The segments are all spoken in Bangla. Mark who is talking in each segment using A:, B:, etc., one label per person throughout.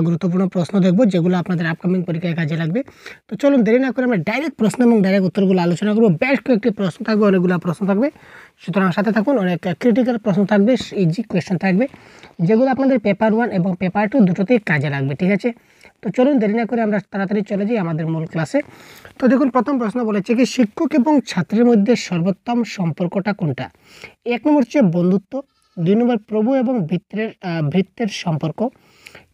A: গুরুত্বপূর্ণ প্রশ্ন দেখব যেগুলো আপনাদের আপকামিং পরীক্ষায় কাজে লাগবে। তো চলুন দেরি না করে আমরা ডাইরেক্ট প্রশ্ন এবং ডাইরেক্ট উত্তরগুলো আলোচনা করব। বেশ কয়েকটি প্রশ্ন থাকবে, অনেকগুলো প্রশ্ন থাকবে, সুতরাং সাথে থাকুন। অনেক ক্রিটিক্যাল প্রশ্ন থাকবে, ইজি কোয়েশ্চেন থাকবে, যেগুলো আপনাদের পেপার 1 এবং পেপার 2 দুটোতেই কাজে লাগবে। ঠিক আছে, তো চলুন দেরি না করে আমরা তাড়াতাড়ি চলে যাই আমাদের মূল ক্লাসে। তো দেখুন, প্রথম প্রশ্ন বলেছে কি শিক্ষক এবং ছাত্রের মধ্যে সর্বোত্তম সম্পর্কটা কোনটা? 1 নম্বর হচ্ছে বন্ধুত্ব, 2 নম্বর প্রভু এবং ভৃত্যের সম্পর্ক,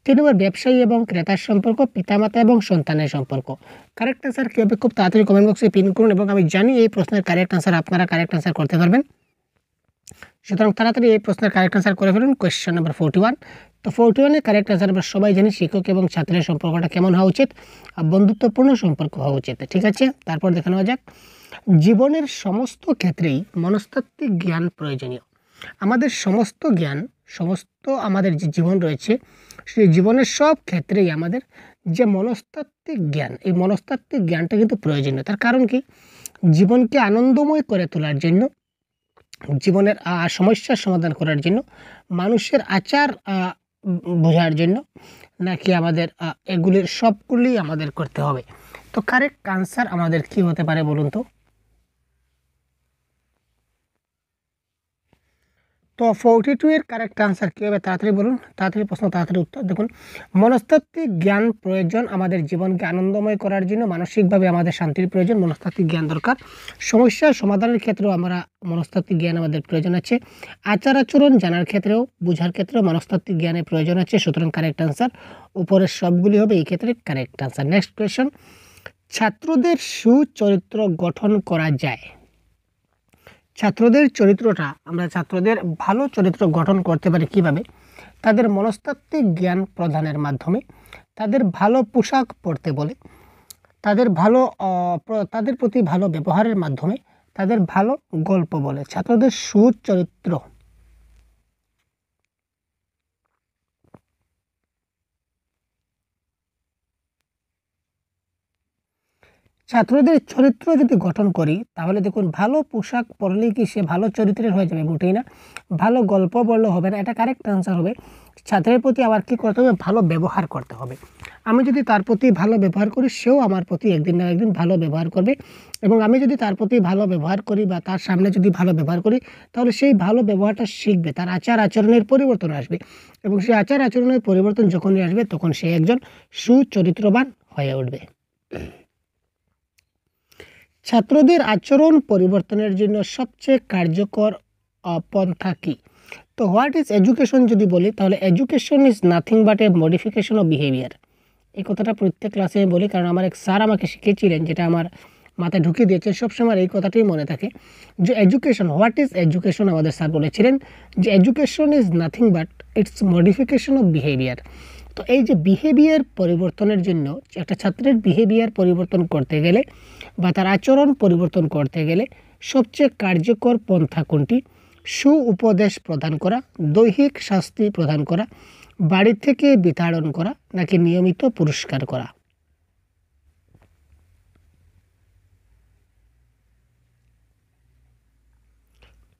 A: 3 নম্বর ব্যবসায়ী এবং ক্রেতার সম্পর্ক, পিতামাতা এবং সন্তানের সম্পর্ক। কারেক্ট অ্যান্সার কী হবে খুব তাড়াতাড়ি কমেন্ট বক্সে পিন করুন, এবং আমি জানি এই প্রশ্নের কারেক্ট অ্যান্সার আপনারা কারেক্ট অ্যান্সার করতে পারবেন, সুতরাং তাড়াতাড়ি এই প্রশ্নের কারেক্ট অ্যান্সার করে ফেলুন। Question number 41। তো 41 এর কারেক্ট অ্যান্সার আমরা সবাই জানি শিক্ষক এবং ছাত্রের সম্পর্কটা কেমন হওয়া উচিত? বন্ধুত্বপূর্ণ সম্পর্ক হওয়া উচিত। ঠিক আছে, তারপর দেখে নেওয়া যাক। জীবনের সমস্ত ক্ষেত্রেই মনস্তাত্ত্বিক জ্ঞান প্রয়োজনীয়। আমাদের সমস্ত জ্ঞান, সমস্ত আমাদের যে জীবন রয়েছে সেই জীবনের সব ক্ষেত্রেই আমাদের যে মনস্তাত্ত্বিক জ্ঞান, এই মনস্তাত্ত্বিক জ্ঞানটা কিন্তু প্রয়োজনীয়। তার কারণ কি? জীবনকে আনন্দময় করে তোলার জন্য, জীবনের সমস্যার সমাধান করার জন্য, মানুষের আচার বোঝার জন্য, নাকি আমাদের এগুলির সবগুলি আমাদের করতে হবে? তো কারেক্ট আনসার আমাদের কি হতে পারে বলুন তো? তো 42 এর কারেক্ট আনসার কী হবে তাড়াতাড়ি বলুন, তাড়াতাড়ি প্রশ্ন তাড়াতাড়ি উত্তর। দেখুন, মনস্তাত্ত্বিক জ্ঞান প্রয়োজন আমাদের জীবনকে আনন্দময় করার জন্য, মানসিকভাবে আমাদের শান্তির প্রয়োজন, মনস্তাত্ত্বিক জ্ঞান দরকার। সমস্যার সমাধানের ক্ষেত্রেও আমরা মনস্তাত্ত্বিক জ্ঞান আমাদের প্রয়োজন আছে। আচার আচরণ জানার ক্ষেত্রেও, বোঝার ক্ষেত্রেও মনস্তাত্ত্বিক জ্ঞানের প্রয়োজন আছে, সুতরাং কারেক্ট আনসার উপরের সবগুলি হবে এই ক্ষেত্রে কারেক্ট আনসার। নেক্সট কোয়েশ্চন, ছাত্রদের সুচরিত্র গঠন করা যায়? ছাত্রদের চরিত্রটা, আমরা ছাত্রদের ভালো চরিত্র গঠন করতে পারি কিভাবে? তাদের মনস্তাত্ত্বিক জ্ঞান প্রদানের মাধ্যমে, তাদের ভালো পোশাক পরতে বলে, তাদের প্রতি ভালো ব্যবহারের মাধ্যমে, তাদের ভালো গল্প বলে। ছাত্রদের সুচরিত্র, ছাত্রদের চরিত্র যদি গঠন করি তাহলে দেখুন, ভালো পোশাক পরলেই কি সে ভালো চরিত্রের হয়ে যাবে? মোটেই না। ভালো গল্প বললে হবে না, এটা কারেক্ট আনসার হবে। ছাত্রের প্রতি আবার কী করতে হবে? ভালো ব্যবহার করতে হবে। আমি যদি তার প্রতি ভালো ব্যবহার করি, সেও আমার প্রতি একদিন না একদিন ভালো ব্যবহার করবে, এবং আমি যদি তার প্রতি ভালো ব্যবহার করি বা তার সামনে যদি ভালো ব্যবহার করি, তাহলে সেই ভালো ব্যবহারটা শিখবে, তার আচার আচরণের পরিবর্তন আসবে, এবং সেই আচার আচরণের পরিবর্তন যখনই আসবে তখন সে একজন সুচরিত্রবান হয়ে উঠবে। ছাত্রদের আচরণ পরিবর্তনের জন্য সবচেয়ে কার্যকর পন্থা কী? তো হোয়াট ইজ এডুকেশন যদি বলি, তাহলে education is nothing but A modification of behaviour. এই কথাটা প্রত্যেক ক্লাসে আমি বলি, কারণ আমার এক স্যার আমাকে শিখিয়েছিলেন, যেটা আমার মাথায় ঢুকিয়ে দিয়েছে, সবসময় এই কথাটাই মনে থাকে যে এডুকেশন, হোয়াট ইজ এডুকেশন, আমাদের স্যার বলেছিলেন যে education is nothing but it's modification of behaviour. তো এই যে বিহেভিয়ার পরিবর্তনের জন্য, একটা ছাত্রের বিহেভিয়ার পরিবর্তন করতে গেলে বা তার আচরণ পরিবর্তন করতে গেলে সবচেয়ে কার্যকর পন্থা কোনটি? উপদেশ প্রদান করা, দৈহিক শাস্তি প্রদান করা, বাড়ি থেকে বিতাড়ন করা, নাকি নিয়মিত পুরস্কার করা?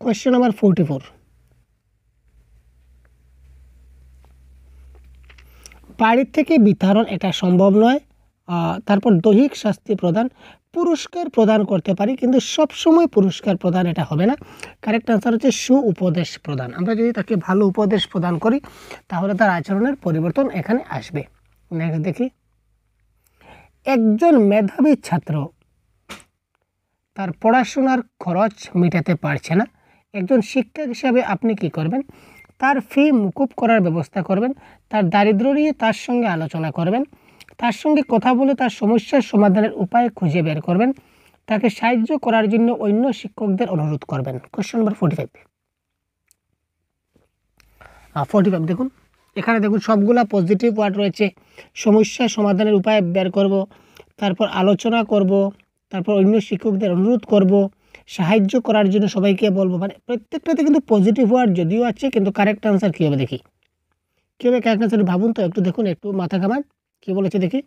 A: Question number 44। বাড়ির থেকে বিতাড়ন এটা সম্ভব নয়। তারপর দৈহিক শাস্তি প্রদান, পুরস্কার প্রদান করতে পারি, কিন্তু সবসময় পুরস্কার প্রদান এটা হবে না। কারেক্ট আনসার হচ্ছে উপদেশ প্রদান। আমরা যদি তাকে ভালো উপদেশ প্রদান করি তাহলে তার আচরণের পরিবর্তন এখানে আসবে। নেক্সট দেখি, একজন মেধাবী ছাত্র তার পড়াশোনার খরচ মেটাতে পারছে না, একজন শিক্ষক হিসাবে আপনি কি করবেন? তার ফি মুকুব করার ব্যবস্থা করবেন, তার দারিদ্র্য নিয়ে তার সঙ্গে আলোচনা করবেন, তার সঙ্গে কথা বলে তার সমস্যার সমাধানের উপায় খুঁজে বের করবেন, তাকে সাহায্য করার জন্য অন্য শিক্ষকদের অনুরোধ করবেন। Question number 45। 45 দেখুন, এখানে দেখুন সবগুলা পজিটিভ ওয়ার্ড রয়েছে। সমস্যা সমাধানের উপায় বের করব, তারপর আলোচনা করব, তারপর অন্য শিক্ষকদের অনুরোধ করব, সাহায্য করার জন্য সবাইকে বলবো, মানে প্রত্যেকটাতে কিন্তু পজিটিভ ওয়ার্ড যদিও আছে, কিন্তু কারেক্ট আনসার কী হবে দেখি? কী হবে কারেক্ট আনসার ভাবুন তো, একটু দেখুন, একটু মাথা ঘামান, কী বলেছে দেখি।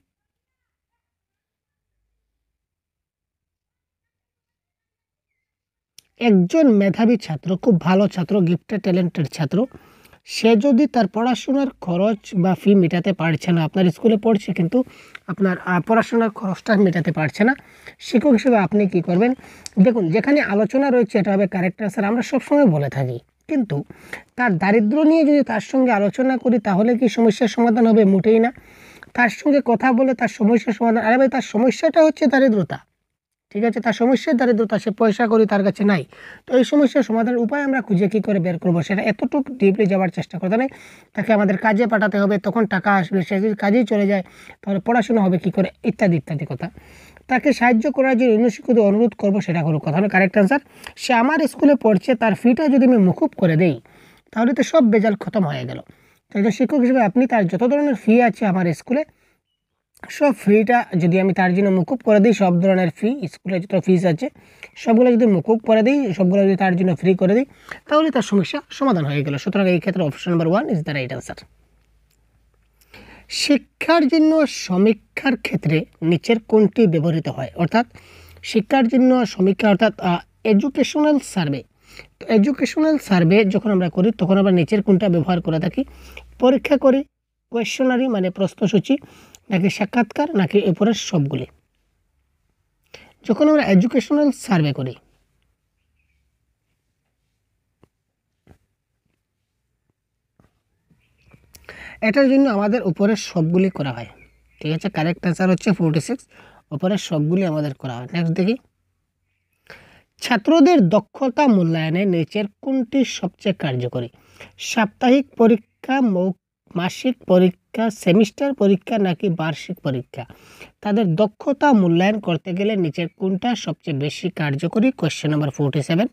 A: একজন মেধাবী ছাত্র, খুব ভালো ছাত্র, গিফটেড ট্যালেন্টেড ছাত্র, সে যদি তার পড়াশোনার খরচ বা ফি মেটাতে পারছে না, আপনার স্কুলে পড়ছে কিন্তু আপনার পড়াশোনার খরচটা মেটাতে পারছে না, শিক্ষক হিসেবে আপনি কি করবেন? দেখুন, যেখানে আলোচনা রয়েছে এটা হবে কারেক্ট অ্যান্সার, আমরা সবসময় বলে থাকি। কিন্তু তার দারিদ্র্য নিয়ে যদি তার সঙ্গে আলোচনা করি তাহলে কি সমস্যার সমাধান হবে? মোটেই না। তার সঙ্গে কথা বলে তার সমস্যার সমাধান, আরে ভাই তার সমস্যাটা হচ্ছে দারিদ্রতা, ঠিক আছে, তার সমস্যার দারিদ্রতা, সে পয়সা করি তার কাছে নাই। তো এই সমস্যার সমাধানের উপায় আমরা খুঁজে কী করে বের করবো, সেটা এতটুকু ডিপলি যাওয়ার চেষ্টা করতে নেই। তাকে আমাদের কাজে পাঠাতে হবে, তখন টাকা আসবে, সে যদি কাজেই চলে যায় তাহলে পড়াশোনা হবে কী করে, ইত্যাদি ইত্যাদি কথা। তাকে সাহায্য করার জন্য ইউনিভার্সিটিকে অনুরোধ করবো, সেটা কোনো কথা হলো কারেক্ট অ্যান্সার। সে আমার স্কুলে পড়ছে, তার ফিটা যদি আমি মুকুব করে দেই তাহলে তো সব বেজাল খতম হয়ে গেল। তাই শিক্ষক হিসেবে আপনি তার যত ধরনের ফি আছে আমার স্কুলে, সব ফিটা যদি আমি তার জন্য মুকুব করে দিই, সব ধরনের ফি, স্কুলে যত ফিস আছে সবগুলো যদি মুকুব করে দিই, সবগুলো যদি তার জন্য ফ্রি করে দিই তাহলে তার সমস্যা সমাধান হয়ে গেল। সুতরাং এই ক্ষেত্রে option number 1 is the right answer. শিক্ষার জন্য সমীক্ষার ক্ষেত্রে নিচের কোনটি ব্যবহৃত হয়? অর্থাৎ শিক্ষার জন্য সমীক্ষা অর্থাৎ এডুকেশনাল সার্ভে। তো এডুকেশনাল সার্ভে যখন আমরা করি তখন আমরা নিচের কোনটা ব্যবহার করে থাকি? পরীক্ষা করি, কোয়েশনারি মানে প্রশ্নসূচি, নাকি সাক্ষাৎকার, নাকি এরপরের সবগুলি? যখন আমরা এডুকেশনাল সার্ভে করি এটার জন্য আমাদের উপরের সবগুলি করা হয়, ঠিক আছে। কারেক্ট অ্যান্সার হচ্ছে 46, উপরের সবগুলি আমাদের করা হয়। নেক্সট দেখি, ছাত্রদের দক্ষতা মূল্যায়নে নিচের কোনটি সবচেয়ে কার্যকরী? সাপ্তাহিক পরীক্ষা, মাসিক পরীক্ষা, সেমিস্টার পরীক্ষা, নাকি বার্ষিক পরীক্ষা? তাদের দক্ষতা মূল্যায়ন করতে গেলে নিচের কোনটা সবচেয়ে বেশি কার্যকরী? Question number 47।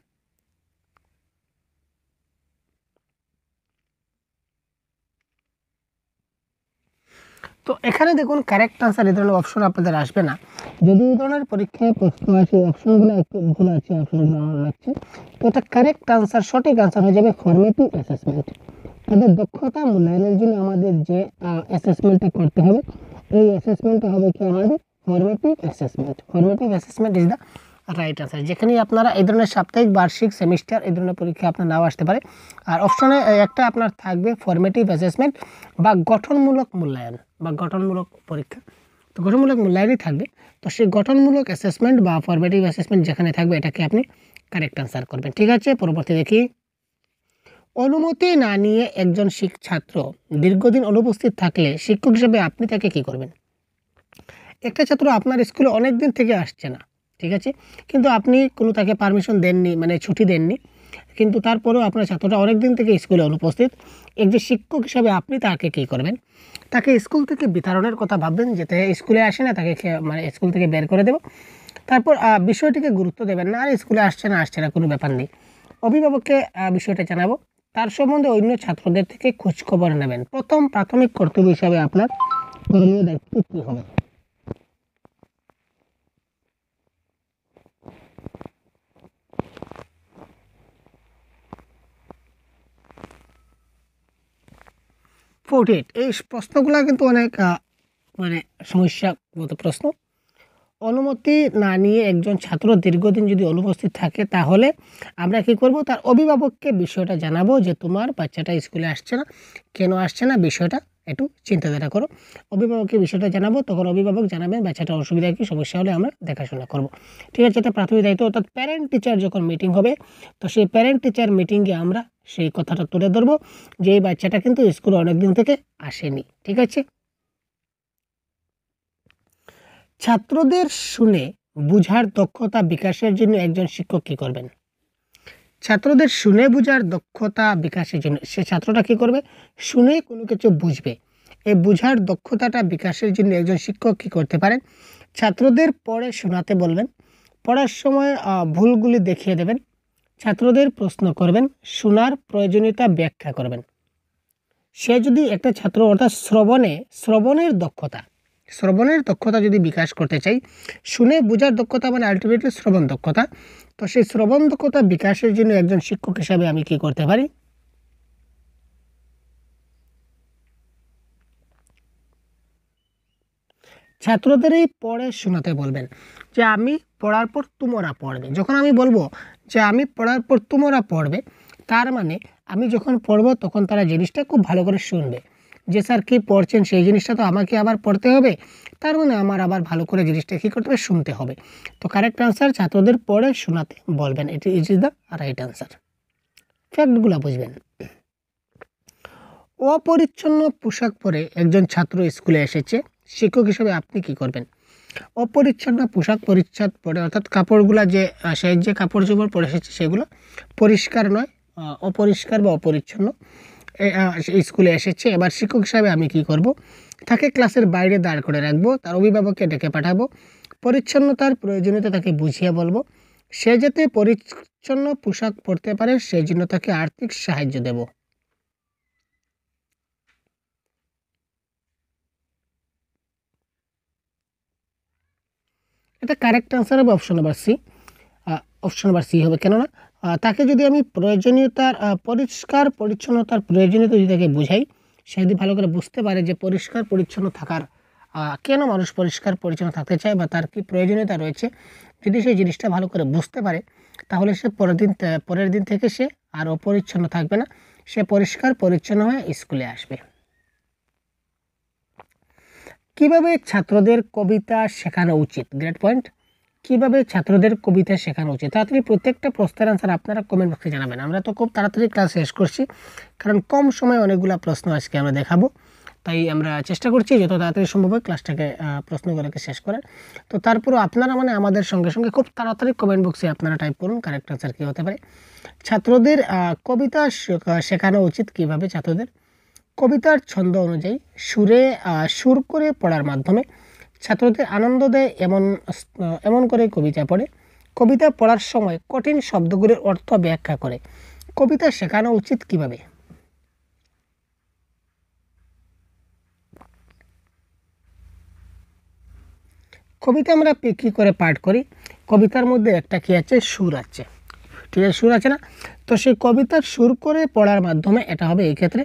A: তো এখানে দেখুন কারেক্ট আনসার এই ধরনের অপশন আপনাদের আসবে না। যদি এই ধরনের পরীক্ষায় প্রশ্ন আসে, অপশনগুলো একটু ভুল আছে, অপশনগুলো আমার লাগছে, তো এটা কারেক্ট আনসার, সঠিক আনসার হয়ে যাবে ফরমেটিভ অ্যাসেসমেন্ট। তাদের দক্ষতা মূল্যায়নের জন্য আমাদের যে অ্যাসেসমেন্টটা করতে হবে, এই অ্যাসেসমেন্টটা হবে কি আমাদের formative assessment. Formative assessment is the right answer. যেখানে আপনারা এই ধরনের সাপ্তাহিক, বার্ষিক, সেমিস্টার এই ধরনের পরীক্ষা আপনার নাও আসতে পারে। আর অপশনে একটা আপনার থাকবে ফরমেটিভ অ্যাসেসমেন্ট বা গঠনমূলক মূল্যায়ন বা গঠনমূলক পরীক্ষা। তো গঠনমূলক মূল্যায়নই থাকবে। তো সেই গঠনমূলক অ্যাসেসমেন্ট বা ফরমেটিভ অ্যাসেসমেন্ট যেখানে থাকবে এটাকে আপনি কারেক্ট আনসার করবেন, ঠিক আছে। পরবর্তী দেখি, অনুমতি না নিয়ে একজন ছাত্র দীর্ঘদিন অনুপস্থিত থাকলে শিক্ষক হিসেবে আপনি তাকে কি করবেন? একটা ছাত্র আপনার স্কুলে অনেক দিন থেকে আসছে না, ঠিক আছে, কিন্তু আপনি কোনো তাকে পারমিশন দেননি, মানে ছুটি দেননি, কিন্তু তারপরেও আপনার ছাত্রটা অনেক দিন থেকে স্কুলে অনুপস্থিত। একজন শিক্ষক হিসাবে আপনি তাকে কী করবেন? তাকে স্কুল থেকে বিতরণের কথা ভাববেন, যেতে স্কুলে আসে না তাকে মানে স্কুল থেকে বের করে দেব। তারপর বিষয়টিকে গুরুত্ব দেবেন না, আর স্কুলে আসছে না কোনো ব্যাপার নেই। অভিভাবককে বিষয়টা জানাবো, তার সম্বন্ধে অন্য ছাত্রদের থেকে খোঁজখবর নেবেন। প্রথম প্রাথমিক কর্তব্য হিসাবে আপনার করণীয় দায়িত্ব কী হবে? এই প্রশ্নগুলো কিন্তু অনেক মানে সমস্যাগত প্রশ্ন। অনুমতি না নিয়ে একজন ছাত্র দীর্ঘদিন যদি অনুপস্থিত থাকে তাহলে আমরা কি করব? তার অভিভাবককে বিষয়টা জানাবো যে তোমার বাচ্চাটা স্কুলে আসছে না, কেন আসছে না, বিষয়টা একটু চিন্তাধারা করো। অভিভাবককে বিষয়টা জানাবো, তখন অভিভাবক জানাবেন বাচ্চাটার অসুবিধা কী, সমস্যা হলে আমরা দেখাশোনা করব, ঠিক আছে। এটা প্রাথমিক দায়িত্ব। অর্থাৎ প্যারেন্ট টিচার যখন মিটিং হবে, তো সেই প্যারেন্ট টিচার মিটিংয়ে আমরা সেই কথাটা তুলে ধরবো যে এই বাচ্চাটা কিন্তু স্কুলে অনেকদিন থেকে আসেনি, ঠিক আছে। ছাত্রদের শুনে বুঝার দক্ষতা বিকাশের জন্য একজন শিক্ষক কী করবেন? ছাত্রদের শুনে বুঝার দক্ষতা বিকাশের জন্য সে ছাত্রটা কী করবে? শুনে কোনো কিছু বুঝবে। এই বুঝার দক্ষতাটা বিকাশের জন্য একজন শিক্ষক কী করতে পারেন? ছাত্রদের পড়ে শোনাতে বলবেন, পড়ার সময় ভুলগুলি দেখিয়ে দেবেন, ছাত্রদের প্রশ্ন করবেন, শোনার প্রয়োজনীয়তা ব্যাখ্যা করবেন। সে যদি একটা ছাত্র অর্থাৎ শ্রবণের দক্ষতা যদি বিকাশ করতে চাই, শুনে বোঝার দক্ষতা মানে আলটিমেটলি শ্রবণ দক্ষতা, তো সেই শ্রবণ দক্ষতা বিকাশের জন্য একজন শিক্ষক হিসাবে আমি কি করতে পারি? ছাত্রদেরই পড়ে শোনাতে বলবেন যে আমি পড়ার পর তোমরা পড়বে। যখন আমি বলবো যে আমি পড়ার পর তোমরা পড়বে, তার মানে আমি যখন পড়বো তখন তারা জিনিসটা খুব ভালো করে শুনবে, যে স্যার কী পড়ছেন সেই জিনিসটা তো আমাকে আবার পড়তে হবে, তার মানে আমার আবার ভালো করে জিনিসটা কী করতে হবে, শুনতে হবে। তো কারেক্ট আনসার ছাত্রদের পড়ে শোনাতে বলবেন, it is the right answer. ফ্যাক্টগুলো বুঝবেন। অপরিচ্ছন্ন পোশাক পরে একজন ছাত্র স্কুলে এসেছে, শিক্ষক হিসেবে আপনি কি করবেন? অপরিচ্ছন্ন পোশাক পরিচ্ছদ পরে, অর্থাৎ কাপড়গুলো যে সে যে কাপড় চোপড় পরে এসেছে সেগুলো পরিষ্কার নয়, অপরিষ্কার বা অপরিচ্ছন্ন স্কুলে এসেছে। এবার শিক্ষক হিসাবে আমি কি করব? তাকে ক্লাসের বাইরে দাঁড় করে রাখবো, তার অভিভাবককে ডেকে পাঠাবো, পরিচ্ছন্নতার প্রয়োজনীয়তা তাকে বুঝিয়ে বলবো, সে যাতে পরিচ্ছন্ন পোশাক পরতে পারে সেই জন্য তাকে আর্থিক সাহায্য দেব। এটা কারেক্ট আনসার হবে option number C. Option number C হবে, কেননা তাকে যদি আমি প্রয়োজনীয়তার পরিষ্কার পরিচ্ছন্নতার প্রয়োজনীয়তা যদি তাকে বোঝাই, সে যদি ভালো করে বুঝতে পারে যে পরিষ্কার পরিচ্ছন্ন থাকার কেন মানুষ পরিষ্কার পরিচ্ছন্ন থাকতে চায় বা তার কী প্রয়োজনীয়তা রয়েছে, যদি সেই জিনিসটা ভালো করে বুঝতে পারে, তাহলে সে পরের দিন থেকে সে আর অপরিচ্ছন্ন থাকবে না, সে পরিষ্কার পরিচ্ছন্ন হয়ে স্কুলে আসবে। কিভাবে ছাত্রদের কবিতা শেখানো উচিত? Great point. কিভাবে ছাত্রদের কবিতা শেখানো উচিত? তাড়াতাড়ি প্রত্যেকটা প্রশ্নের আনসার আপনারা কমেন্ট বক্সে জানাবেন। আমরা তো খুব তাড়াতাড়ি ক্লাস শেষ করছি, কারণ কম সময়ে অনেকগুলো প্রশ্ন আজকে আমরা দেখাবো, তাই আমরা চেষ্টা করছি যত তাড়াতাড়ি সম্ভব হয় ক্লাসটাকে প্রশ্নগুলোকে শেষ করার। তো তারপরও আপনারা মানে আমাদের সঙ্গে সঙ্গে খুব তাড়াতাড়ি কমেন্ট বক্সে আপনারা টাইপ করুন কারেক্ট আনসার কী হতে পারে। ছাত্রদের কবিতা শেখানো উচিত কিভাবে? ছাত্রদের কবিতার ছন্দ অনুযায়ী সুর করে পড়ার মাধ্যমে ছাত্রদের আনন্দ দেয় এমন করে কবিতা পড়ে। কবিতা পড়ার সময় কঠিন শব্দগুলির অর্থ ব্যাখ্যা করে। কবিতা শেখানো উচিত কিভাবে? কবিতা আমরা কী করে পাঠ করি? কবিতার মধ্যে একটা কী আছে? সুর আছে, ঠিক আছে, সুর আছে না? তো সেই কবিতার সুর করে পড়ার মাধ্যমে এটা হবে এই ক্ষেত্রে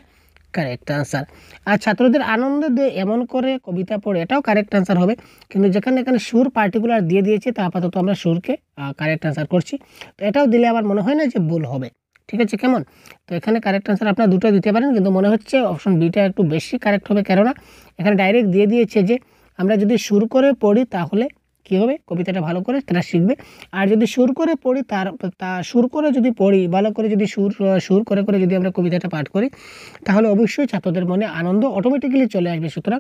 A: কারেক্ট আনসার। আর ছাত্রদের আনন্দ দিয়ে এমন করে কবিতা পড়ে, এটাও কারেক্ট আনসার হবে, কিন্তু যেখানে এখানে সুর পার্টিকুলার দিয়ে দিয়েছে তা আপাতত আমরা সুরকে কারেক্ট আনসার করছি। তো এটাও দিলে আমার মনে হয় না যে ভুল হবে, ঠিক আছে, কেমন? তো এখানে কারেক্ট আনসার আপনারা দুটো দিতে পারেন, কিন্তু মনে হচ্ছে অপশন বিটা একটু বেশি কারেক্ট হবে, কেননা এখানে ডাইরেক্ট দিয়ে দিয়েছে যে আমরা যদি সুর করে পড়ি তাহলে কী হবে? কবিতাটা ভালো করে তারা শিখবে। আর যদি সুর করে পড়ি তা সুর করে যদি পড়ি ভালো করে, যদি সুর করে করে যদি আমরা কবিতাটা পাঠ করি, তাহলে অবশ্যই ছাত্রদের মনে আনন্দ অটোমেটিক্যালি চলে আসবে। সুতরাং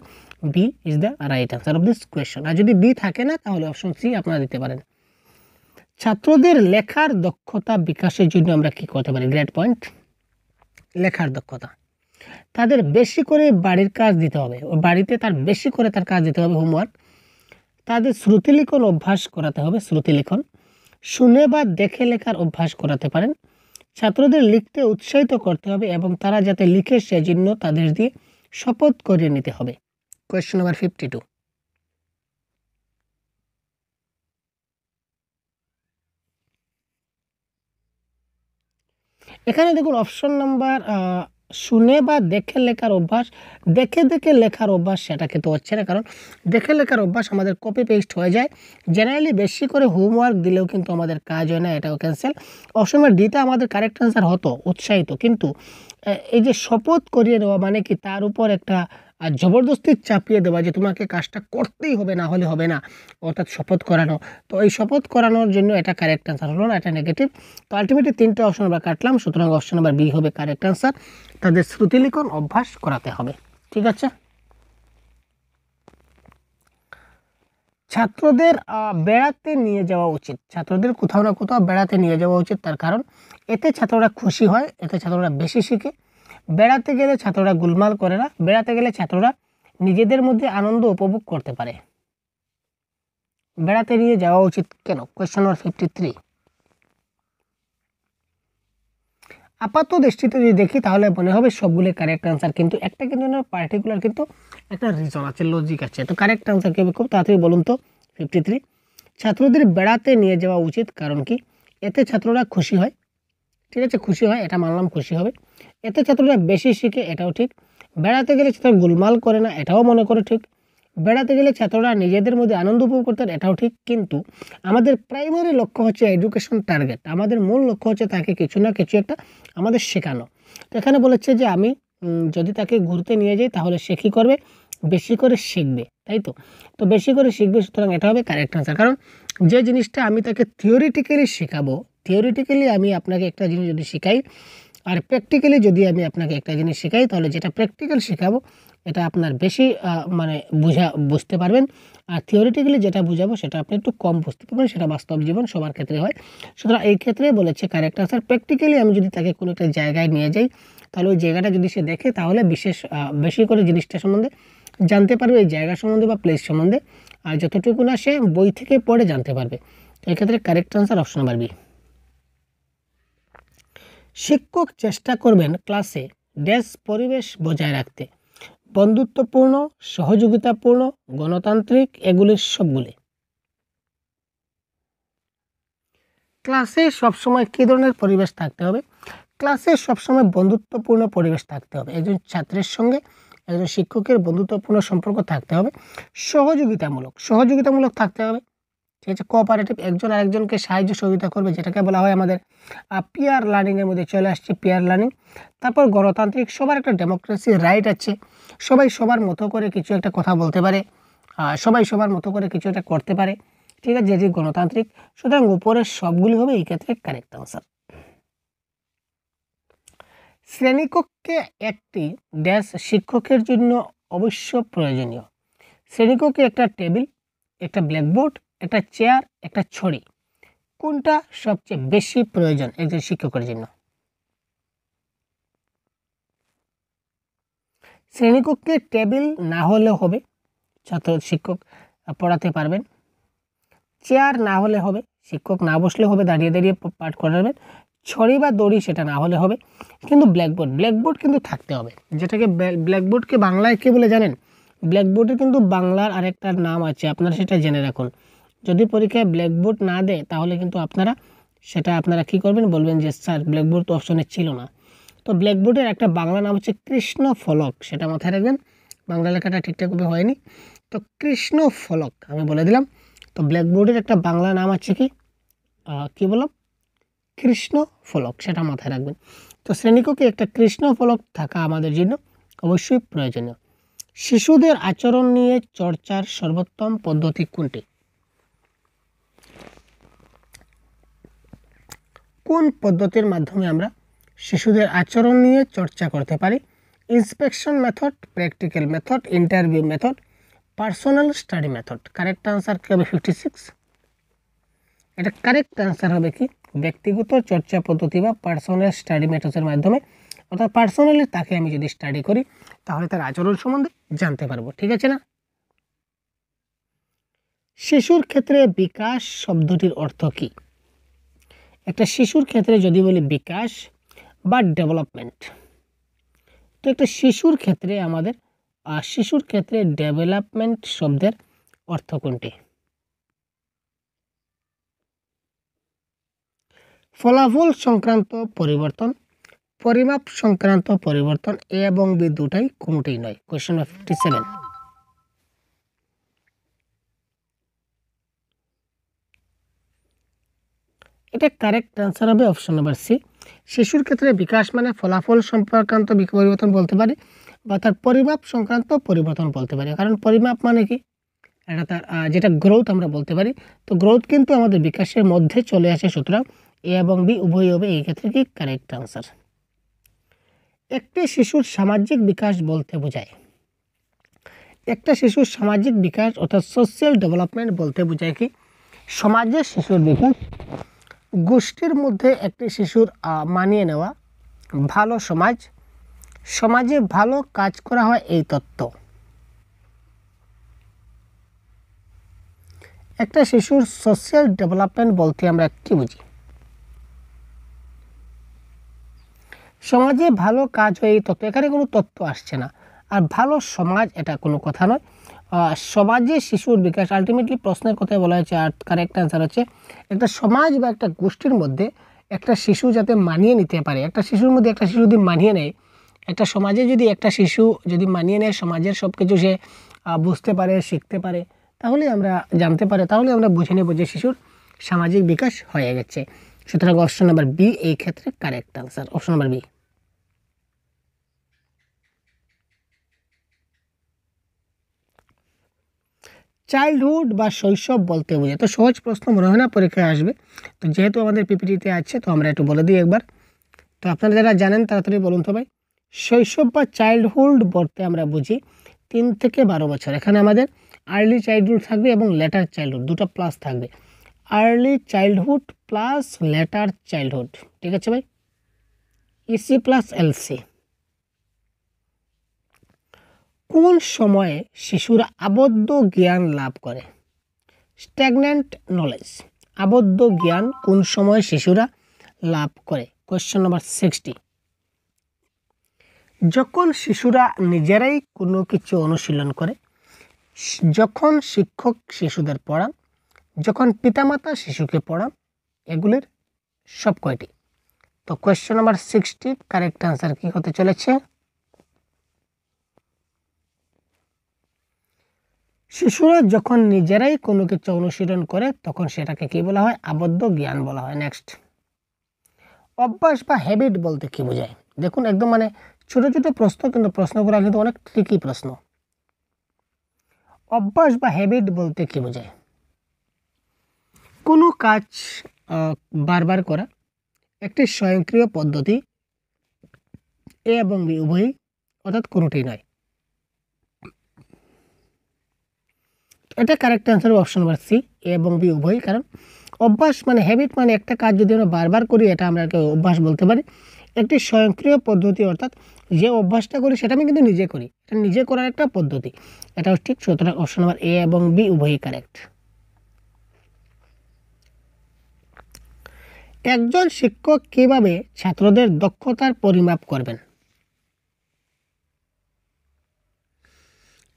A: B is the right answer of this question. আর যদি বি থাকে না তাহলে অপশন সি আপনারা দিতে পারেন। ছাত্রদের লেখার দক্ষতা বিকাশের জন্য আমরা কী করতে পারি? Great point. লেখার দক্ষতা, তাদের বেশি করে বাড়ির কাজ দিতে হবে, বাড়িতে তার বেশি করে তার কাজ দিতে হবে, হোমওয়ার্ক। তাদের শ্রুতিলিখন অভ্যাস করাতে হবে, শ্রুতিলিখন। শুনে বা দেখে লেখার অভ্যাস করাতে পারেন। ছাত্রদের লিখতে উৎসাহিত করতে হবে এবং তারা যাতে লিখে সেজন্য তাদের দিয়ে শপথ করিয়ে নিতে হবে। Question number 52। এখানে দেখুন অপশন নাম্বার শুনে বা দেখে লেখার অভ্যাস, দেখে দেখে লেখার অভ্যাস সেটা কিন্তু হচ্ছে না, কারণ দেখে লেখার অভ্যাস আমাদের কপি পেস্ট হয়ে যায়। জেনারেলি বেশি করে হোমওয়ার্ক দিলেও কিন্তু আমাদের কাজ হয় না, এটাও ক্যান্সেল। অপশন নাম্বার ডিটা আমাদের কারেক্ট অ্যান্সার হতো, উৎসাহিত, কিন্তু এই যে শপথ করিয়ে দেওয়া মানে কি তার উপর একটা জবরদস্তি চাপিয়ে দেওয়া যে তোমাকে কাজটা করতেই হবে, না হলে হবে না, অর্থাৎ শপথ করানো। তো এই শপথ করানোর জন্য এটা কারেক্ট অ্যান্সার হলো না, এটা নেগেটিভ। তো আলটিমেটলি তিনটে অপশন আমরা কাটলাম, সুতরাং অপশন নাম্বার বি হবে কারেক্ট অ্যান্সার। তাদের শ্রুতিলিখন অভ্যাস করাতে হবে, ঠিক আছে। ছাত্রদের বেড়াতে নিয়ে যাওয়া উচিত, ছাত্রদের কোথাও না কোথাও বেড়াতে নিয়ে যাওয়া উচিত, তার কারণ এতে ছাত্ররা খুশি হয়, এতে ছাত্ররা বেশি শিখে। বেড়াতে গেলে ছাত্ররা গোলমাল করে না, বেড়াতে গেলে ছাত্ররা নিজেদের মধ্যে আনন্দ উপভোগ করতে পারে। বেড়াতে নিয়ে যাওয়া উচিত কেন? Question number 53। আপাত দৃষ্টিতে যদি দেখি তাহলে মনে হবে সবগুলো কারেক্ট আনসার, কিন্তু একটা কিন্তু পার্টিকুলার কিন্তু একটা রিজন আছে, লজিক আছে। তো কারেক্ট আনসার কি হবে খুব তাড়াতাড়ি বলুন তো? 53। ছাত্রদের বেড়াতে নিয়ে যাওয়া উচিত, কারণ কি? এতে ছাত্ররা খুশি হয়, ঠিক আছে, খুশি হয়, এটা মানলাম, খুশি হবে। এতে ছাত্ররা বেশি শিখে, এটাও ঠিক। বেড়াতে গেলে ছাত্র গোলমাল করে না, এটাও মনে করে ঠিক। বেড়াতে গেলে ছাত্ররা নিজেদের মধ্যে আনন্দ উপভোগ করতেন, এটাও ঠিক, কিন্তু আমাদের প্রাইমারি লক্ষ্য হচ্ছে এডুকেশন টার্গেট, আমাদের মূল লক্ষ্য হচ্ছে তাকে কিছু না কিছু একটা আমাদের শেখানো। তো এখানে বলেছে যে আমি যদি তাকে ঘুরতে নিয়ে যাই তাহলে সে কী করবে, বেশি করে শিখবে, তাই তো। তো বেশি করে শিখবে, সুতরাং এটা হবে কারেক্ট আনসার। কারণ যে জিনিসটা আমি তাকে থিওরিটিক্যালি শেখাবো, থিওরিটিক্যালি আমি আপনাকে একটা জিনিস যদি শেখাই আর প্র্যাকটিক্যালি যদি আমি আপনাকে একটা জিনিস শেখাই, তাহলে যেটা প্র্যাকটিক্যাল শেখাবো এটা আপনার বেশি মানে বুঝতে পারবেন, আর থিওরিটিক্যালি যেটা বুঝাবো সেটা আপনি একটু কম বুঝতে পারবেন, সেটা বাস্তব জীবন সবার ক্ষেত্রে হয়। সুতরাং এই ক্ষেত্রে বলেছে কারেক্ট আনসার, প্র্যাকটিক্যালি আমি যদি তাকে কোনো একটা জায়গায় নিয়ে যাই তাহলে ওই জায়গাটা যদি সে দেখে তাহলে বেশি করে জিনিসটা সম্বন্ধে জানতে পারবে, এই জায়গা সম্বন্ধে বা প্লেস সম্বন্ধে, আর যতটুকু না সে বই থেকে পড়ে জানতে পারবে। তো এক্ষেত্রে correct answer option number B. শিক্ষক চেষ্টা করবেন ক্লাসে ড্যাশ পরিবেশ বজায় রাখতে, বন্ধুত্বপূর্ণ, সহযোগিতাপূর্ণ, গণতান্ত্রিক, এগুলির সবগুলি। ক্লাসে সবসময় কী ধরনের পরিবেশ থাকতে হবে? ক্লাসে সবসময় বন্ধুত্বপূর্ণ পরিবেশ থাকতে হবে, একজন ছাত্রের সঙ্গে একজন শিক্ষকের বন্ধুত্বপূর্ণ সম্পর্ক থাকতে হবে, সহযোগিতামূলক থাকতে হবে, ঠিক আছে, কোঅপারেটিভ, একজন আরেকজনকে সাহায্য সহযোগিতা করবে, যেটাকে বলা হয় আমাদের পিয়ার লার্নিংয়ের মধ্যে চলে আসছে পিয়ার লার্নিং। তারপর গণতান্ত্রিক, সবার একটা ডেমোক্রেসি রাইট আছে, সবাই সবার মতো করে কিছু একটা কথা বলতে পারে, সবাই সবার মতো করে কিছু একটা করতে পারে, ঠিক আছে, যে গণতান্ত্রিক। সুতরাং উপরের সবগুলি হবে এই ক্ষেত্রে কারেক্ট আনসার। শ্রেণীকক্ষে একটি ড্যাশ শিক্ষকের জন্য অবশ্য প্রয়োজনীয়। শ্রেণীকক্ষে একটা টেবিল, একটা ব্ল্যাকবোর্ড, একটা চেয়ার, একটা ছড়ি, কোনটা সবচেয়ে বেশি প্রয়োজন একজন শিক্ষকের জন্য? শ্রেণীকক্ষে টেবিল না হলে হবে, শিক্ষক পড়াতে পারবেন। চেয়ার না হলে হবে, শিক্ষক না বসলে হবে, দাঁড়িয়ে দাঁড়িয়ে পাঠ করাবেন। ছড়ি বা দড়ি সেটা না হলে হবে, কিন্তু ব্ল্যাকবোর্ড কিন্তু থাকতে হবে। যেটাকে ব্ল্যাকবোর্ডকে বাংলায় কী বলে জানেন? ব্ল্যাকবোর্ডে কিন্তু বাংলার আরেকটা নাম আছে, আপনারা সেটা জেনে রাখুন। যদি পরীক্ষায় ব্ল্যাকবোর্ড না দেয় তাহলে কিন্তু আপনারা কী করবেন, বলবেন যে স্যার ব্ল্যাকবোর্ড তো অপশনে ছিল না। তো ব্ল্যাকবোর্ডের একটা বাংলা নাম হচ্ছে কৃষ্ণ ফলক, সেটা মাথায় রাখবেন, বাংলা লেখাটা ঠিকঠাকভাবে হয়নি। তো কৃষ্ণ ফলক আমি বলে দিলাম। তো ব্ল্যাকবোর্ডের একটা বাংলা নাম আছে কি বললাম, কৃষ্ণ ফলক, সেটা মাথায় রাখবেন। তো শ্রেণীকক্ষে একটা কৃষ্ণ ফলক থাকা আমাদের জন্য অবশ্যই প্রয়োজনীয়। শিশুদের আচরণ নিয়ে চর্চার সর্বোত্তম পদ্ধতি কোনটি? কোন পদ্ধতির মাধ্যমে আমরা শিশুদের আচরণ নিয়ে চর্চা করতে পারি? Inspection method, practical method, interview method, personal study method. Correct answer কী হবে? 56। এটা কারেক্ট আনসার হবে কি ব্যক্তিগত চর্চা পদ্ধতি বা পার্সোনাল স্টাডি মেথডের মাধ্যমে, অর্থাৎ পার্সোনালি তাকে আমি যদি স্টাডি করি তাহলে তার আচরণ সম্বন্ধে জানতে পারবো, ঠিক আছে না? শিশুর ক্ষেত্রে বিকাশ শব্দটির অর্থ কি? একটা শিশুর ক্ষেত্রে যদি বলি বিকাশ বা ডেভেলপমেন্ট, তো একটা শিশুর ক্ষেত্রে ডেভেলপমেন্ট শব্দের অর্থ কোনটি? ফলাফল সংক্রান্ত পরিবর্তন, পরিমাপ সংক্রান্ত পরিবর্তন, এ এবং বি দুটাই কোনোটাই নয়। Question number 57। এটা কারেক্ট আনসার হবে অপশন নাম্বার সি। শিশুর ক্ষেত্রে বিকাশ মানে ফলাফল সংক্রান্ত পরিবর্তন বলতে পারি, বা তার পরিমাপ সংক্রান্ত পরিবর্তন বলতে পারি। কারণ পরিমাপ মানে কি, এটা তার যেটা গ্রোথ আমরা বলতে পারি। তো গ্রোথ কিন্তু আমাদের বিকাশের মধ্যে চলে আসে, সুতরাং এ এবং বি উভয় হবে এই ক্ষেত্রে কি কারেক্ট আনসার। একটি শিশুর সামাজিক বিকাশ বলতে বোঝায়, একটা শিশুর সামাজিক বিকাশ অর্থাৎ সোশ্যাল ডেভেলপমেন্ট বলতে বোঝায় কি সমাজের শিশুর বিকাশ, গোষ্ঠীর মধ্যে একটি শিশুর মানিয়ে নেওয়া, ভালো সমাজে ভালো কাজ করা হয় এই তত্ত্ব। একটা শিশুর সোশ্যাল ডেভেলপমেন্ট বলতে আমরা কি বুঝি? সমাজে ভালো কাজ হয় এই তত্ত্ব, এখানে কোনো তত্ত্ব আসছে না। আর ভালো সমাজ এটা কোনো কথা নয়, সমাজে শিশুর বিকাশ আলটিমেটলি প্রশ্নের কথায় বলা হয়েছে। আর কারেক্ট অ্যান্সার হচ্ছে একটা সমাজ বা একটা গোষ্ঠীর মধ্যে একটা শিশু যাতে মানিয়ে নিতে পারে, একটা শিশুর মধ্যে একটা শিশু যদি মানিয়ে নেয়, একটা সমাজে যদি একটা শিশু যদি মানিয়ে নেয়, সমাজের সব কিছু সে বুঝতে পারে, শিখতে পারে, তাহলে আমরা জানতে পারে, তাহলে আমরা বুঝে নেব যে শিশুর সামাজিক বিকাশ হয়ে গেছে। সুতরাং অপশন নাম্বার বি এই ক্ষেত্রে correct answer, option number B. Childhood বা শৈশব বলতে বোঝায়, তো সহজ প্রশ্ন মনে হয় না পরীক্ষায় আসবে, তো যেহেতু আমাদের পিপিটিতে আছে তো আমরা একটু বলে দিই একবার। তো আপনারা যারা জানেন তাড়াতাড়ি বলুন তো ভাই। শৈশব বা চাইল্ডহুড বলতে আমরা বুঝি 3 থেকে 12 বছর। এখানে আমাদের আর্লি চাইল্ডহুড থাকবে এবং লেটার চাইল্ডহুড, দুটো প্লাস থাকবে। Early childhood plus letter childhood, ঠিক আছে ভাই, ইসি প্লাস এলসি। কোন সময়ে শিশুরা আবদ্ধ জ্ঞান লাভ করে? স্ট্যাগন্যান্ট নলেজ, আবদ্ধ জ্ঞান কোন সময় শিশুরা লাভ করে? Question number 60। যখন শিশুরা নিজেরাই কোনো কিছু অনুশীলন করে, যখন শিক্ষক শিশুদের পড়ান, যখন পিতামাতা শিশুকে পড়ান, এগুলির সব কয়টি? তো কোয়েশ্চেন নাম্বার 60 কারেক্ট আনসার কি হতে চলেছে? শিশুরা যখন নিজেরাই কোনো কিছু অনুশীলন করে তখন সেটাকে কি বলা হয়? আবদ্ধ জ্ঞান বলা হয়। নেক্সট, অভ্যাস বা হ্যাবিট বলতে কি বোঝায়? দেখুন একদম মানে ছোট ছোট প্রশ্ন, কিন্তু প্রশ্নগুলো কিন্তু অনেক ট্রিকি প্রশ্ন। অভ্যাস বা হ্যাবিট বলতে কি বোঝায়? কোনো কাজ বারবার করা, একটি স্বয়ংক্রিয় পদ্ধতি, এ এবং বি উভয়ই, অর্থাৎ কোনোটি নয়। এটা correct answer option number C, A এবং বি উভয়ই। কারণ অভ্যাস মানে হ্যাবিট মানে একটা কাজ যদি আমরা বারবার করি এটা আমরা অভ্যাস বলতে পারি। একটি স্বয়ংক্রিয় পদ্ধতি অর্থাৎ যে অভ্যাসটা করি সেটা আমি কিন্তু নিজে করি, এটা নিজে করার একটা পদ্ধতি, এটাও ঠিক। সুতরাং অপশন নাম্বার এ এবং বি উভয়ই কারেক্ট। একজন শিক্ষক কিভাবে ছাত্রদের দক্ষতার পরিমাপ করবেন?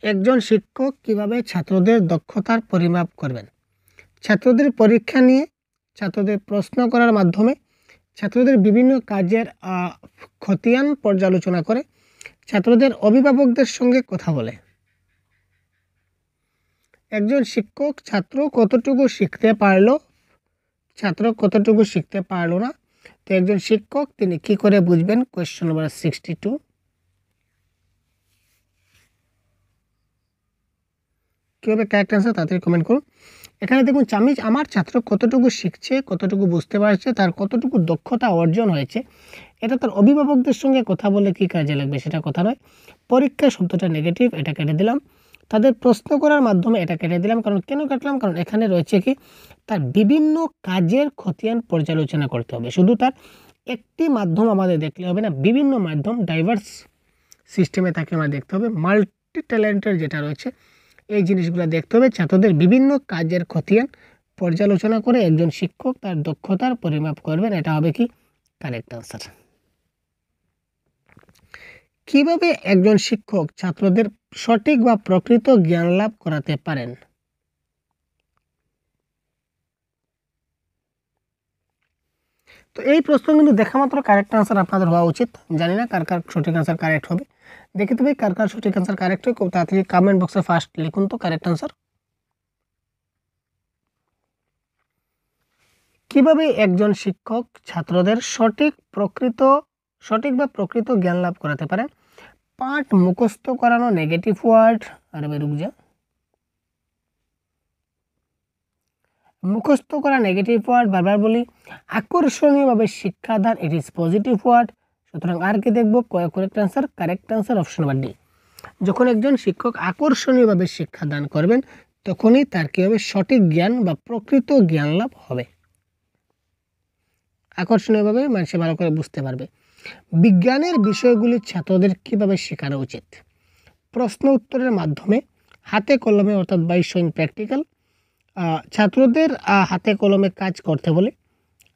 A: একজন শিক্ষক কিভাবে ছাত্রদের দক্ষতার পরিমাপ করবেন? ছাত্রদের পরীক্ষা নিয়ে, ছাত্রদের প্রশ্ন করার মাধ্যমে, ছাত্রদের বিভিন্ন কাজের খতিয়ান পর্যালোচনা করে, ছাত্রদের অভিভাবকদের সঙ্গে কথা বলে। একজন শিক্ষক ছাত্র কতটুকু শিখতে পারলো, ছাত্র কতটুকু শিখতে পারলো না, তো একজন শিক্ষক তিনি কি করে বুঝবেন? Question number 62। কীভাবে কারেক্ট আনসার তাড়াতাড়ি কমেন্ট করুন। এখানে দেখুন আমার ছাত্র কতটুকু শিখছে, কতটুকু বুঝতে পারছে, তার কতটুকু দক্ষতা অর্জন হয়েছে, এটা তার অভিভাবকদের সঙ্গে কথা বলে কি কাজে লাগবে সেটা কথা নয়। পরীক্ষা শব্দটা নেগেটিভ, এটা কেটে দিলাম। তাদের প্রশ্ন করার মাধ্যমে, এটা কেটে দিলাম। কারণ কেন কাটলাম? কারণ এখানে রয়েছে কি তার বিভিন্ন কাজের খতিয়ান পর্যালোচনা করতে হবে। শুধু তার একটি মাধ্যম আমাদের দেখলে হবে না, বিভিন্ন মাধ্যম ডাইভার্স সিস্টেমে তাকে আমরা দেখতে হবে। মাল্টি ট্যালেন্টের যেটা রয়েছে এই জিনিসগুলো দেখতে হবে। ছাত্রদের বিভিন্ন কাজের খতিয়ান পর্যালোচনা করে একজন শিক্ষক তার দক্ষতার পরিমাপ করবেন, এটা হবে কি কারেক্ট আনসার। কিভাবে একজন শিক্ষক ছাত্রদের সঠিক বা প্রকৃত জ্ঞান লাভ করাতে পারেন? তো এই প্রশ্ন কিন্তু দেখা মাত্র কারেক্ট আনসার আপনাদের হওয়া উচিত। জানি না কার কার সঠিক আনসার কারেক্ট হবে, দেখে তো ভাই কার কার সঠিক আনসার কারেক্ট হয় খুব তাড়াতাড়ি কমেন্ট বক্সে ফার্স্ট লিখুন তো কারেক্ট আনসার। কিভাবে একজন শিক্ষক ছাত্রদের সঠিক বা প্রকৃত জ্ঞান লাভ করাতে পারেন? পাঠ মুখস্থ করানো নেগেটিভ ওয়ার্ড, আর রুক যা, মুখস্থ করা নেগেটিভ ওয়ার্ড, বারবার বলি। আকর্ষণীয়ভাবে শিক্ষাদান, ইট ইজ পজিটিভ ওয়ার্ড। সুতরাং আর কি দেখব? Correct answer option number D. যখন একজন শিক্ষক আকর্ষণীয়ভাবে শিক্ষাদান করবেন তখনই তার কী হবে? সঠিক জ্ঞান বা প্রকৃত জ্ঞান লাভ হবে। আকর্ষণীয়ভাবে মানুষ ভালো করে বুঝতে পারবে। বিজ্ঞানের বিষয়গুলি ছাত্রদের কীভাবে শেখানো উচিত? প্রশ্ন উত্তরের মাধ্যমে, হাতে কলমে অর্থাৎ বাই শোয়িং প্র্যাকটিক্যাল, ছাত্রদের হাতে কলমে কাজ করতে বলে,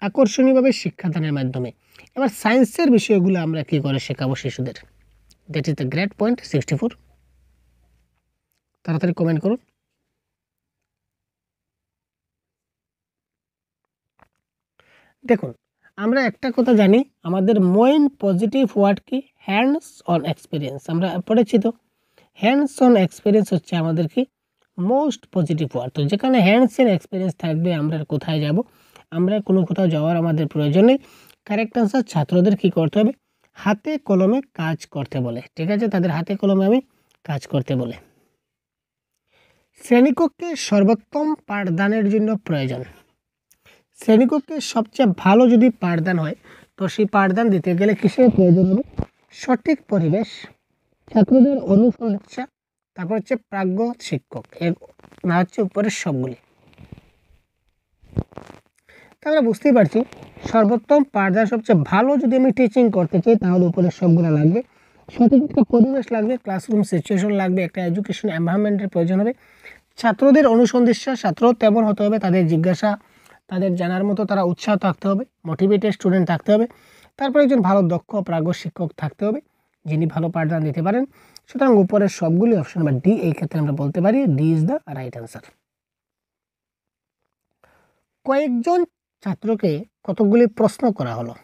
A: আকর্ষণীয়ভাবে শিক্ষাদানের মাধ্যমে। এবার সায়েন্সের বিষয়গুলো আমরা কী করে শেখাবো শিশুদের? That is the great point 64। তাড়াতাড়ি কমেন্ট করুন। দেখুন আমরা একটা কথা জানি, আমাদের মেইন পজিটিভ ওয়ার্ড কি? Hands on experience. আমরা পড়েছি তো হ্যান্ডস অন এক্সপিরিয়েন্স হচ্ছে আমাদের কি মোস্ট পজিটিভ ওয়ার্ড। তো যেখানে হ্যান্ডস অন এক্সপিরিয়েন্স থাকবে আমরা কোথায় যাব, আমরা কোনো কোথাও যাওয়ার আমাদের প্রয়োজন নেই। কারেক্ট আনসার ছাত্রদের কি করতে হবে, হাতে কলমে কাজ করতে বলে। ঠিক আছে, তাদের হাতে কলমে আমি কাজ করতে বলে। শ্রেণীকক্ষে সর্বোত্তম পাঠদানের জন্য প্রয়োজন। শ্রেণীকক্ষে সবচেয়ে ভালো যদি পাঠদান হয় তো সেই পাঠদান দিতে গেলে কিসের প্রয়োজন হবে, সঠিক পরিবেশ, ছাত্রদের অনুসরণা, তারপর হচ্ছে প্রাজ্ঞ শিক্ষক, না হচ্ছে উপরের সবগুলি। তা আমরা বুঝতেই পারছি সর্বোত্তম পাঠদান সবচেয়ে ভালো যদি আমি টিচিং করতে চাই তাহলে উপরের সবগুলো লাগবে। সঠিক একটা পরিবেশ লাগবে, ক্লাসরুম সিচুয়েশন লাগবে, একটা এডুকেশন এনভায়রনমেন্টের প্রয়োজন হবে, ছাত্রদের অনুসন্ধিৎসা, ছাত্র তেমন হতে হবে, তাদের জিজ্ঞাসা, তাদের জানার মতো তারা উৎসাহ থাকতে হবে, মোটিভেটেড স্টুডেন্ট থাকতে হবে, তারপরে একজন ভালো দক্ষ প্রাজ্ঞ শিক্ষক থাকতে হবে যিনি ভালো পাঠদান দিতে পারেন। সুতরাং উপরের সবগুলি অপশন বা ডি, এই ক্ষেত্রে আমরা বলতে পারি D is the right answer. কয়েকজন ছাত্রকে কতগুলি প্রশ্ন করা হলো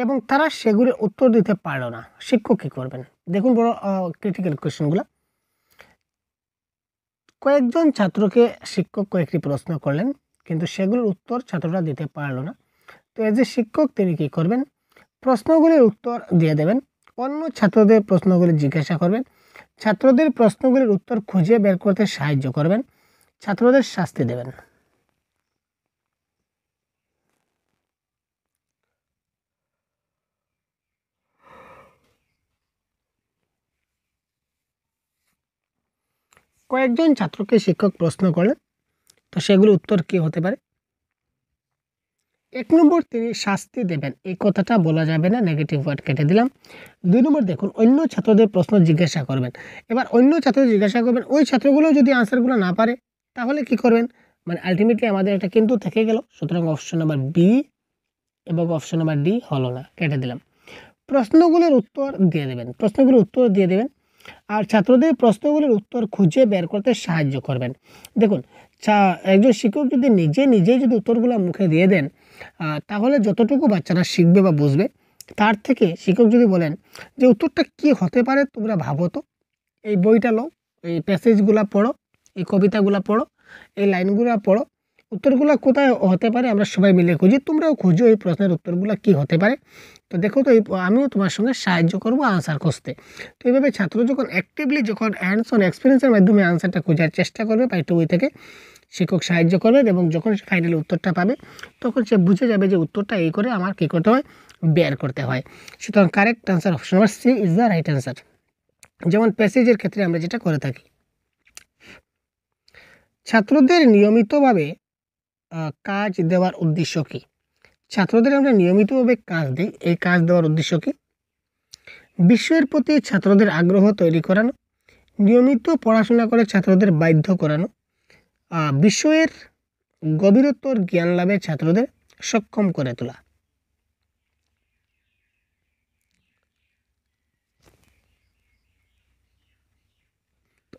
A: এবং তারা সেগুলির উত্তর দিতে পারল না, শিক্ষক কী করবেন? দেখুন বড় ক্রিটিক্যাল কোয়েশ্চেনগুলো। কয়েকজন ছাত্রকে শিক্ষক কয়েকটি প্রশ্ন করলেন কিন্তু সেগুলোর উত্তর ছাত্ররা দিতে পারলো না। তো এজ এ শিক্ষক তিনি কী করবেন, প্রশ্নগুলির উত্তর দিয়ে দেবেন, অন্য ছাত্রদের প্রশ্নগুলি জিজ্ঞাসা করবেন, ছাত্রদের প্রশ্নগুলির উত্তর খুঁজে বের করতে সাহায্য করবেন, ছাত্রদের শাস্তি দেবেন। কয়েকজন ছাত্রকে শিক্ষক প্রশ্ন করলেন, তো সেগুলো উত্তর কী হতে পারে? 1 নম্বর তিনি শাস্তি দেবেন, এই কথাটা বলা যাবে না, নেগেটিভ ওয়ার্ড কেটে দিলাম। 2 নম্বর দেখুন অন্য ছাত্রদের প্রশ্ন জিজ্ঞাসা করবেন। এবার অন্য ছাত্র জিজ্ঞাসা করবেন, ওই ছাত্রগুলো যদি আনসারগুলো না পারে তাহলে কি করবেন, মানে আলটিমেটলি আমাদের এটা কিন্তু থেকে গেল। সুতরাং অপশন নাম্বার বি এবং অপশন নাম্বার ডি হলো না, কেটে দিলাম। প্রশ্নগুলোর উত্তর দিয়ে দেবেন, প্রশ্নগুলোর উত্তর দিয়ে দেবেন আর ছাত্রদের প্রশ্নগুলোর উত্তর খুঁজে বের করতে সাহায্য করবেন। দেখুন একজন শিক্ষক যদি নিজেই যদি উত্তরগুলো মুখে দিয়ে দেন তাহলে যতটুকু বাচ্চারা শিখবে বা বুঝবে তার থেকে শিক্ষক যদি বলেন যে উত্তরটা কি হতে পারে তোমরা ভাবো তো, এই বইটা লো, এই প্যাসেজগুলো পড়ো, এই কবিতাগুলো পড়ো, এই লাইনগুলো পড়ো, উত্তরগুলো কোথায় হতে পারে আমরা সবাই মিলে খুঁজি, তোমরাও খুঁজো এই প্রশ্নের উত্তরগুলো কি হতে পারে। তো দেখো তো আমিও তোমার সঙ্গে সাহায্য করবো আনসার খুঁজতে। তো এইভাবে ছাত্র যখন অ্যাক্টিভলি যখন হ্যান্ডস অন এক্সপিরিয়েন্সের মাধ্যমে আনসারটা খোঁজার চেষ্টা করবে বা একটু বই থেকে, শিক্ষক সাহায্য করবেন এবং যখন সে ফাইনালি উত্তরটা পাবে তখন সে বুঝে যাবে যে উত্তরটা এই করে আমার কী করতে হয়, বের করতে হয়। সুতরাং correct answer option number C is the right answer. যেমন প্যাসেজের ক্ষেত্রে আমরা যেটা করে থাকি, ছাত্রদের নিয়মিতভাবে কাজ দেওয়ার উদ্দেশ্য কী? ছাত্রদের আমরা নিয়মিতভাবে কাজ দিই, এই কাজ দেওয়ার উদ্দেশ্য কী? বিষয়ের প্রতি ছাত্রদের আগ্রহ তৈরি করানো, নিয়মিত পড়াশোনা করে ছাত্রদের বাধ্য করানো, বিষয়ের গভীরতর জ্ঞান লাভে ছাত্রদের সক্ষম করে তোলা।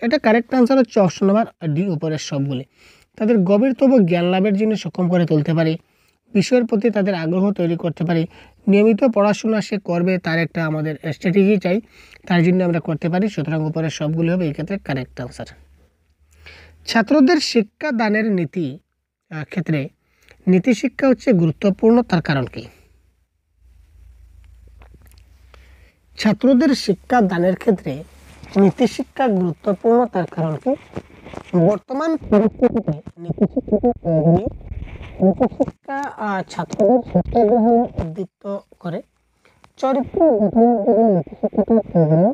A: এটা কারেক্ট আনসার হচ্ছে অপশন নাম্বার ডি, উপরের সবগুলি। তাদের গভীরতম জ্ঞান লাভের জন্য সক্ষম করে তুলতে পারি, বিষয়ের প্রতি তাদের আগ্রহ তৈরি করতে পারি, নিয়মিত পড়াশোনা সে করবে তার একটা আমাদের স্ট্র্যাটেজি চাই, তার জন্য আমরা করতে পারি। সুতরাং উপরের সবগুলি হবে এই ক্ষেত্রে কারেক্ট আনসার। ছাত্রদের শিক্ষা দানের নীতি ক্ষেত্রে নীতিশিক্ষা হচ্ছে গুরুত্বপূর্ণ, তার কারণ কি? ছাত্রদের শিক্ষা দানের ক্ষেত্রে নীতিশিক্ষা গুরুত্বপূর্ণ, তার কারণ কি? বর্তমান পরিস্থিতিতে নীতিশিক্ষাকে প্রয়োজনীয়। নীতিশিক্ষা ছাত্রদের শিক্ষা গ্রহণে উদ্দীপ্ত করে, চরিত্র গঠনের জন্য নীতিশিক্ষাকে প্রয়োজনীয়,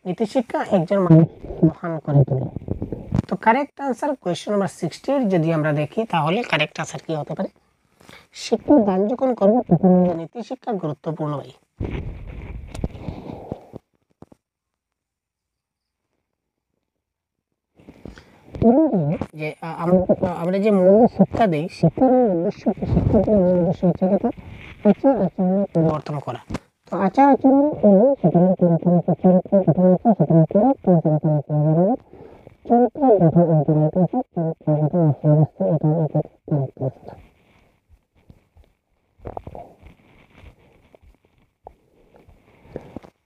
A: নীতিশিক্ষা একজন মানুষ মহান করে তোলে। তো কারেক্ট আনসার কোয়েশ্চেন নাম্বার 60 যদি আমরা দেখি তাহলে কারেক্ট আনসার কি হতে পারে? শিক্ষা দান যখন করবো তখন নীতিশিক্ষা গুরুত্বপূর্ণ হয়। যে আমরা যে মূল শিক্ষা দিই, শিক্ষার উদ্দেশ্য শিক্ষার মূল উদ্দেশ্য হচ্ছে আচার আচরণ পরিবর্তন করা। তো আচার আচরণ হলো সেখানে চরিত্র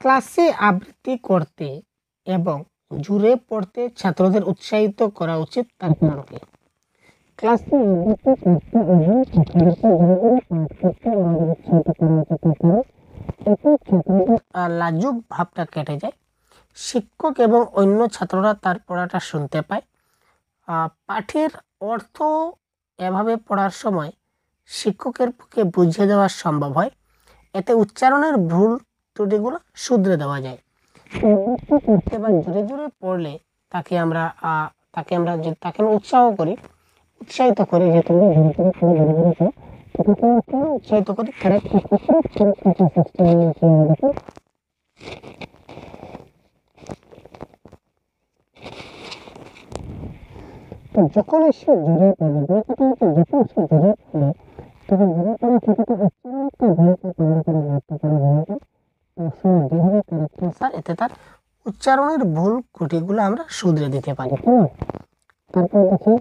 A: ক্লাসে আবৃত্তি করতে এবং জুড়ে পড়তে ছাত্রদের উৎসাহিত করা উচিত তার কারণ কি? ক্লাসে লাজুক ভাবটা কেটে যায়, শিক্ষক এবং অন্য ছাত্ররা তার পড়াটা শুনতে পায়, পাঠের অর্থ এভাবে পড়ার সময় শিক্ষকের পক্ষে বুঝিয়ে দেওয়া সম্ভব হয়, এতে উচ্চারণের ভুল ত্রুটিগুলো শুধরে দেওয়া যায়। পড়তে বা জোরে জোরে পড়লে তাকে আমরা উৎসাহ করি, উৎসাহিত করি যে তুমি উৎসাহিত করি যখন এসে জোরে পড়বে তখন সে জোরে পড়ে তখন জোরে পড়ে এতে তার উচ্চারণের ভুল ত্রুটিগুলো আমরা শুধরে দিতে পারি। তারপর দেখি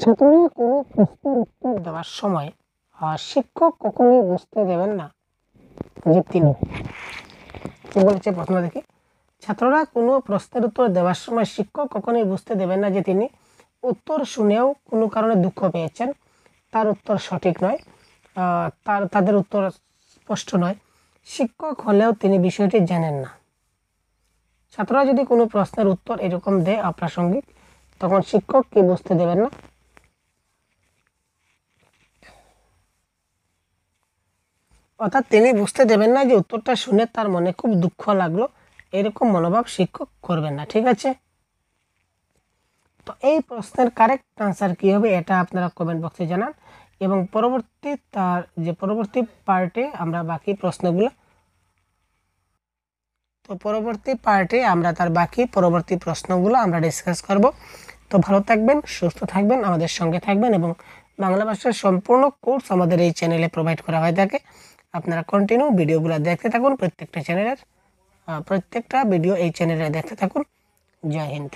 A: ছাত্ররা কোনো প্রশ্নের উত্তর দেওয়ার সময় শিক্ষক কখনোই বুঝতে দেবেন না যে তিনি কি বলেছে। প্রশ্ন দেখি, ছাত্ররা কোনো প্রশ্নের উত্তর দেওয়ার সময় শিক্ষক কখনোই বুঝতে দেবেন না যে তিনি উত্তর শুনেও কোনো কারণে দুঃখ পেয়েছেন, তার উত্তর সঠিক নয়, তাদের উত্তর স্পষ্ট নয়, শিক্ষক হলেও তিনি বিষয়টি জানেন না। ছাত্ররা যদি কোনো প্রশ্নের উত্তর এরকম দেয় অপ্রাসঙ্গিক, তখন শিক্ষক কি বুঝতে দেবেন না? অর্থাৎ তিনি বুঝতে দেবেন না যে উত্তরটা শুনে তার মনে খুব দুঃখ লাগলো, এরকম মনোভাব শিক্ষক করবেন না। ঠিক আছে, তো এই প্রশ্নের কারেক্ট আনসার কী হবে এটা আপনারা কমেন্ট বক্সে জানান, এবং পরবর্তী পার্টে আমরা বাকি প্রশ্নগুলো পরবর্তী প্রশ্নগুলো আমরা ডিসকাস করব। তো ভালো থাকবেন, সুস্থ থাকবেন, আমাদের সঙ্গে থাকবেন, এবং বাংলা ভাষার সম্পূর্ণ কোর্স আমাদের এই চ্যানেলে প্রোভাইড করা হয়ে থাকে। আপনারা কন্টিনিউ ভিডিওগুলো দেখতে থাকুন, প্রত্যেকটা ভিডিও এই চ্যানেলে দেখতে থাকুন। জয় হিন্দ।